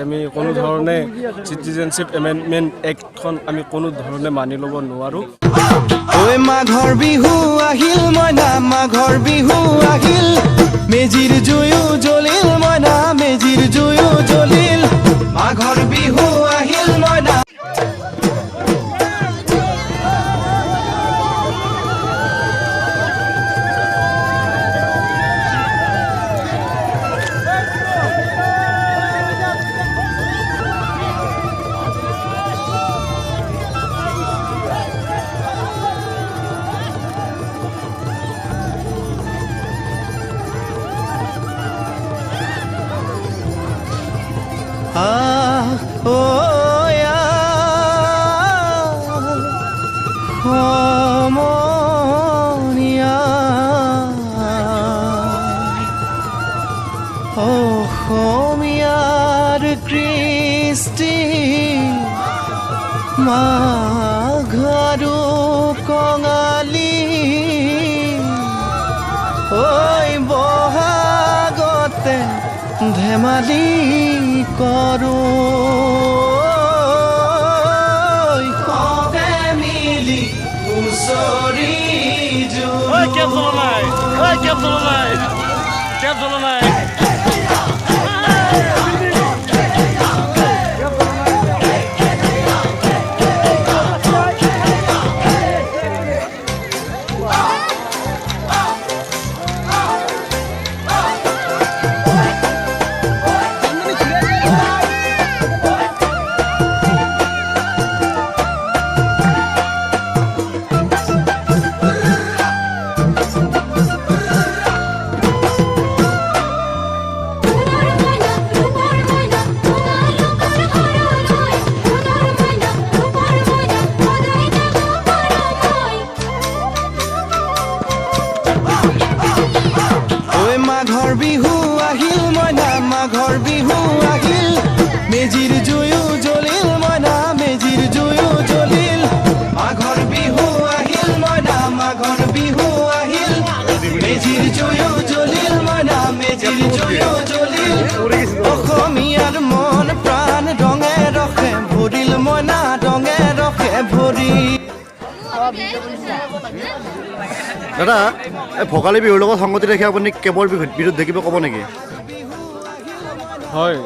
আমি কোনো ধৰণে চিটিজেনশ্বিপ এমেণ্ডমেণ্ট এক্টখন আমি কোনো ধৰণে মানি ল'ব নোৱাৰোঁ। ঐ মাঘৰ বিহু আহিল মইনা, মাঘৰ বিহু আহিল, মেজিৰ জুয়ো জ্বলিল মইনা, মেজিৰ জুয়ো জ্বলিল, মাঘৰ বিহু আহিল মইনা। অসমীয়াৰ কৃষ্টি মাঘৰো কঙালী, ঐ বহাগতে ধেমালি কৰোঁ, সবে মিলি হুঁচৰি মাঘৰ বিহু আহিল মইনা, মাঘৰ বিহু আহিল, মেজিৰ জুয়ো জ্বলিল মইনা, মেজিৰ জুয়ো জ্বলিল, মাঘৰ বিহু আহিল মইনা, মাঘৰ বিহু আহিল, মেজিৰ জুয়ো জ্বলিল মইনা, মেজিৰ জুয়ো জ্বলিল, অসমীয়াৰ মন প্ৰাণ ৰঙে ৰসে ভৰিল মইনা, ৰঙে ৰসে ভৰি। দাদা, এই ভোগালী বিহুৰ লগত সংগতি ৰাখি আপুনি কেবৰ বিৰুদ্ধে কিবা ক'ব নেকি? হয়,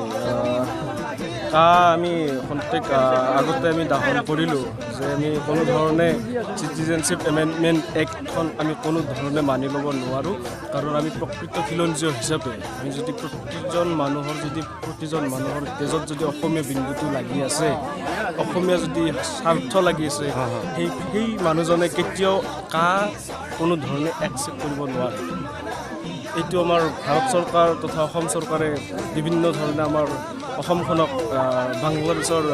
আমি খন্তেক আগতে আমি দাহন কৰিলোঁ যে আমি কোনো ধৰণে চিটিজেনশ্বিপ এমেণ্ডমেণ্ট এক্টখন আমি কোনো ধৰণে মানি ল'ব নোৱাৰোঁ। কাৰণ আমি প্ৰকৃত খিলঞ্জীয় হিচাপে আমি যদি প্ৰতিজন মানুহৰ তেজত যদি অসমীয়া বিন্দুটো লাগি আছে, অসমীয়া যদি স্বাৰ্থ লাগি আছে, সেই মানুহজনে কেতিয়াও কোনো ধৰণে একচেপ্ট কৰিব নোৱাৰে। এইটো আমাৰ ভাৰত চৰকাৰ তথা অসম চৰকাৰে বিভিন্ন ধৰণে আমাৰ অসমখনক বাংলাদেশৰ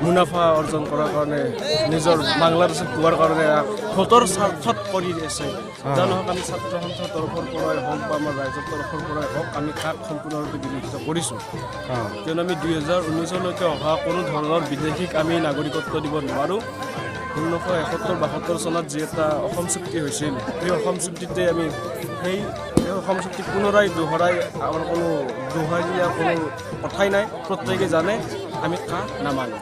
মুনাফা অৰ্জন কৰাৰ কাৰণে, নিজৰ বাংলাদেশত পোৱাৰ কাৰণে ভোটৰ স্বাৰ্থত কৰি আছে। জানক আমি ছাত্ৰ সন্থাৰ তৰফৰ পৰাই হওক বা আমাৰ ৰাইজৰ তৰফৰ পৰাই হওক, আমি কাক সম্পূৰ্ণৰূপে বিৰোধিতা কৰিছোঁ। কিয়নো আমি 2019লৈকে অহা কোনো ধৰণৰ বিদেশীক আমি নাগৰিকত্ব দিব নোৱাৰোঁ। 1971-72 চনত যি এটা অসম চুক্তি হৈছিল, সেই অসম চুক্তিতে আমি সেই অসম চুক্তি পুনৰাই দোহৰাই আমাৰ কোনো দোহাই দিয়া কোনো কথাই নাই। প্ৰত্যেকে জানে আমি নামানো।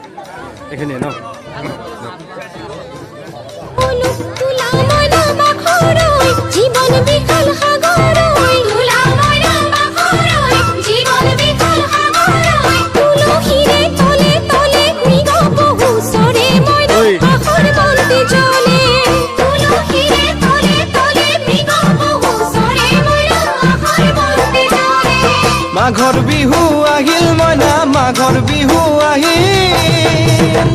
এইখিনিয়ে ন? মাঘৰ বিহু আহিল মইনা, মাঘৰ বিহু আহিল,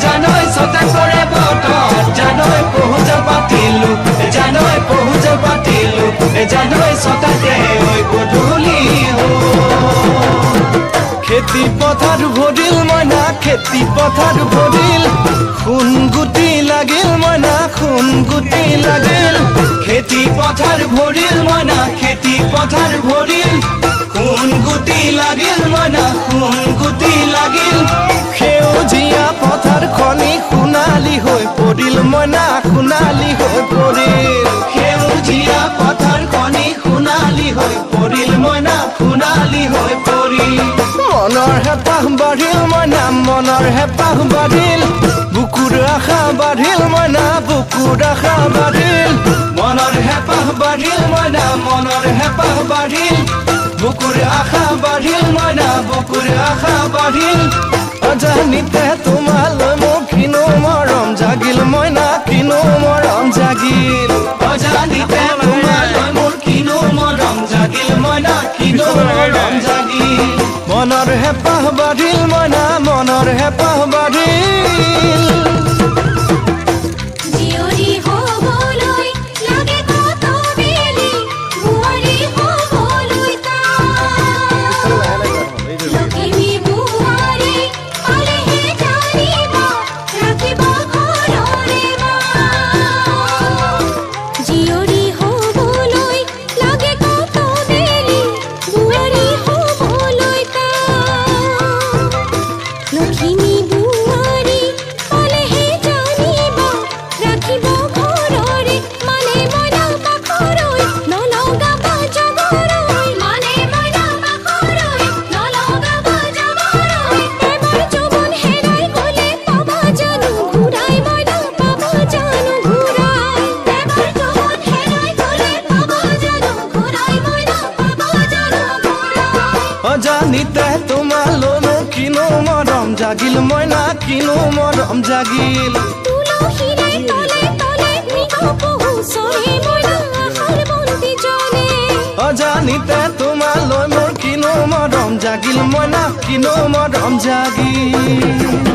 জানৈ ছটা কৰে বতৰ, জানৈ পহুজা পাতিলো, জানৈ পহুজা পাতিলো, জানৈ ছটাতে ঐ গধূলি খেতি পথাৰ ভৰিল মইনা, খেতি পথাৰ ভৰিল, সোণ গুটি লাগিল মইনা, সোণ গুটি লাগিল, খেতি পথাৰ ভৰিল মইনা খেতি পথাৰ ভৰিল সোণ গুটি লাগিল মইনা সোণ গুটি লাগিল সেউজীয়া পথাৰ খনি সোণালী হৈ পৰিল মইনা সোণালী হৈ পৰিল সেউজীয়া পথাৰ খনি সোণালী হৈ পৰিল মইনা সোণালী হৈ পৰিল মনৰ হেঁপাহ বাঢ়িল মইনা মনৰ হেঁপাহ বাঢ়িল বুকুৰ আশা বাঢ়িল মইনা বুকুৰ আশা বাঢ়িল মনৰ হেঁপাহ বাঢ়িল মইনা মনৰ হেঁপাহ বাঢ়িল বুকুৰ আশা বাঢ়িল মইনা বুকুৰ আশা বাঢ়িল অজানিতে তোমালৈ মোৰ কিনো মৰম জাগিল মইনা কিনো মৰম জাগিল অজানিতে তোমালৈ মোৰ কিনো মৰম জাগিল মইনা কিনো মৰম জাগিল মনৰ হেঁপাহ বাঢ়িল মইনা মনৰ হেঁপাহ বাঢ়িল জিয়ৰী হ'বলৈ লাগে কত বেলি বোৱাৰী হ'বলৈ লখিমী বোৱাৰী পালেহে জানিব ৰাখিব ঘৰৰে জিয়ৰী হ'বলৈ লাগে কত বেলি বোৱাৰী হ'বলৈ লখিমী বোৱাৰী পালেহে জানিব ৰাখিব ঘৰৰে মানে মইনা পাখৰৈ নলগাব জগৰৈ মানে মইনা পাখৰৈ নলগাব জগৰৈ এবাৰ যৌৱন হেৰাই গ'লে পাবা জানো ঘূৰাই মইনা পাবা জানো ঘূৰাই এবাৰ যৌৱন হেৰাই গ'লে পাবা জানো ঘূৰাই মইনা পাবা জানো ঘূৰাই অজানিতে তোমালৈ মোৰ কিনো মৰম জাগিল মইনা কিনো মৰম জাগিল তুলসীৰে তলে তলে মৃগ পহু চৰে মইনা আশাৰ বন্তি জ্বলে অজানিতে তোমালৈ মোৰ কিনো মৰম জাগিল মইনা কিনো মৰম জাগিল